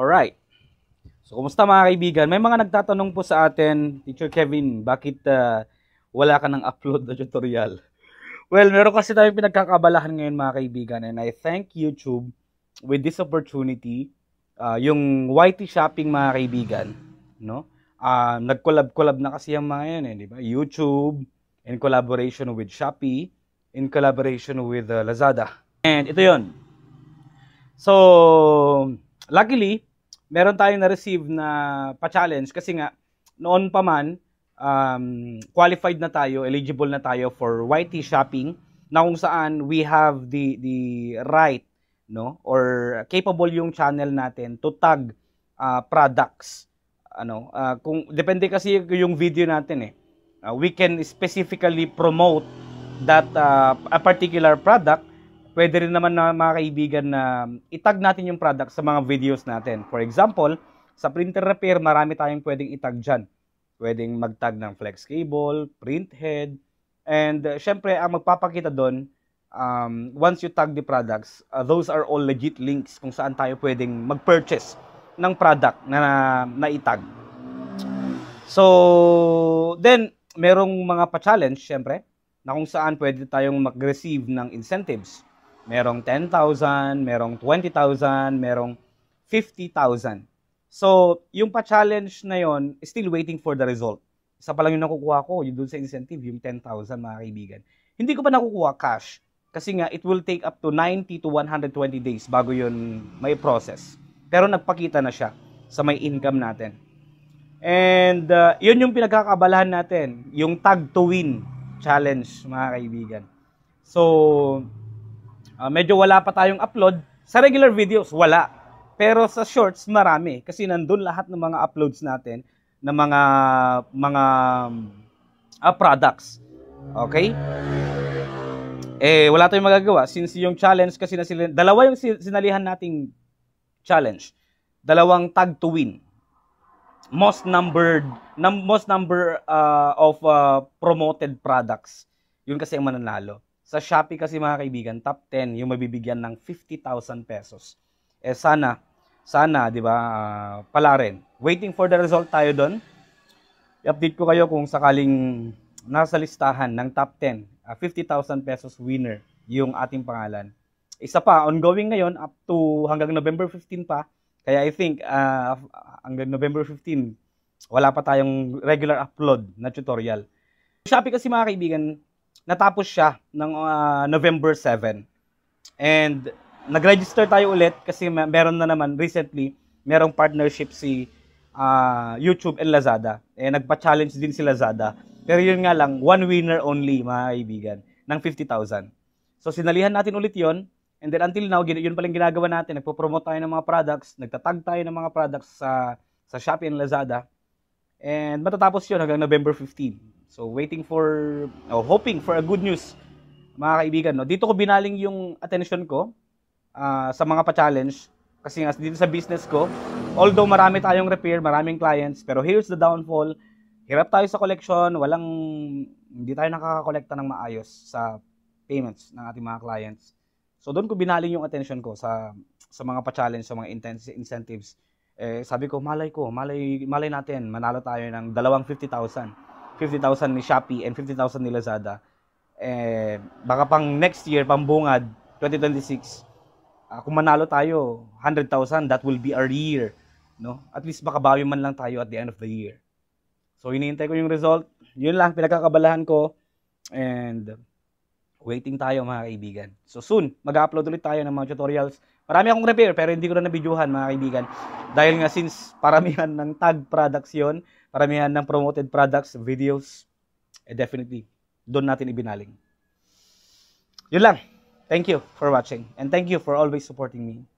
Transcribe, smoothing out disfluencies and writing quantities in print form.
Alright. So, kumusta mga kaibigan? May mga nagtatanong po sa atin, Teacher Kevin, bakit wala ka ng upload na tutorial? Well, meron kasi tayong pinagkakabalahan ngayon mga kaibigan, and I thank YouTube with this opportunity. Yung YT Shopping mga kaibigan, no? Nag-collab na kasi yung mga yan, di ba? YouTube, in collaboration with Shopee, in collaboration with Lazada. And ito yon. So, luckily, meron tayong na-receive na pa-challenge kasi nga, noon pa man, qualified na tayo, eligible na tayo for YT Shopping na kung saan we have the right, no, or capable yung channel natin to tag products. Kung depende kasi yung video natin we can specifically promote that a particular product. Pwede rin naman na mga kaibigan na itag natin yung product sa mga videos natin. For example, sa printer repair, marami tayong pwedeng itag dyan. Pwedeng mag-tag ng flex cable, print head, and syempre, ang magpapakita doon, once you tag the products, those are all legit links kung saan tayo pwedeng mag-purchase ng product na itag. So, then, merong mga pa-challenge, syempre, na kung saan pwede tayong mag-receive ng incentives. Merong 10,000, merong 20,000, merong 50,000. So, yung pa-challenge na yon, still waiting for the result. Isa pa lang yung nakukuha ko, yung dun sa incentive, yung 10,000 mga kaibigan. Hindi ko pa nakukuha cash kasi nga it will take up to 90 to 120 days bago yun may process. Pero nagpakita na siya sa may income natin. And yun yung pinagkakabalahan natin, yung tag to win challenge mga kaibigan. So, medyo wala pa tayong upload. Sa regular videos, wala. Pero sa shorts, marami. Kasi nandun lahat ng mga uploads natin ng mga products. Okay? Wala tayong magagawa. Since yung challenge kasi dalawa yung sinalihan nating challenge. Dalawang tag to win. Most number of promoted products. Yun kasi ang mananalo. Sa Shopee kasi mga kaibigan, top 10 yung mabibigyan ng 50,000 pesos. Sana, 'di ba? Pala rin. Waiting for the result tayo doon. I-update ko kayo kung sakaling nasa listahan ng top 10, 50,000 pesos winner yung ating pangalan. Isa pa, ongoing ngayon up to hanggang November 15 pa. Kaya I think hanggang November 15 wala pa tayong regular upload na tutorial. Shopee kasi mga kaibigan, natapos siya ng November 7. And nag-register tayo ulit kasi meron na naman recently, merong partnership si YouTube and Lazada. Nagpa-challenge din si Lazada. Pero yun nga lang, one winner only mga kaibigan ng 50,000. So sinalihan natin ulit yon. And then until now, yun palang ginagawa natin. Nagpo-promote tayo ng mga products, nagtatag tayo ng mga products sa Shopee and Lazada. And matatapos yun hanggang November 15. So waiting for, hoping for a good news mga kaibigan. No? Dito ko binaling yung attention ko sa mga pa-challenge. Kasi nga dito sa business ko, although marami tayong repair, maraming clients, pero here's the downfall. Hirap tayo sa collection, hindi tayo nakakakolekta ng maayos sa payments ng ating mga clients. So doon ko binaling yung attention ko sa mga pa-challenge, sa mga incentives. Sabi ko, malay natin, manalo tayo ng dalawang 50,000. 50,000 ni Shopee and 50,000 ni Lazada. Baka pang next year, pambungad, 2026, kung manalo tayo, 100,000, that will be our year. No? At least makabawi man lang tayo at the end of the year. So, hinihintay ko yung result. Yun lang, pinagkakabalahan ko. And waiting tayo mga kaibigan. So, soon, mag-upload ulit tayo ng mga tutorials. Marami akong repair, pero hindi ko na nabidyohan mga kaibigan. Dahil nga since paramihan ng tag products yon, paramihan ng promoted products, videos, definitely, doon natin ibinaling. Yun lang. Thank you for watching. And thank you for always supporting me.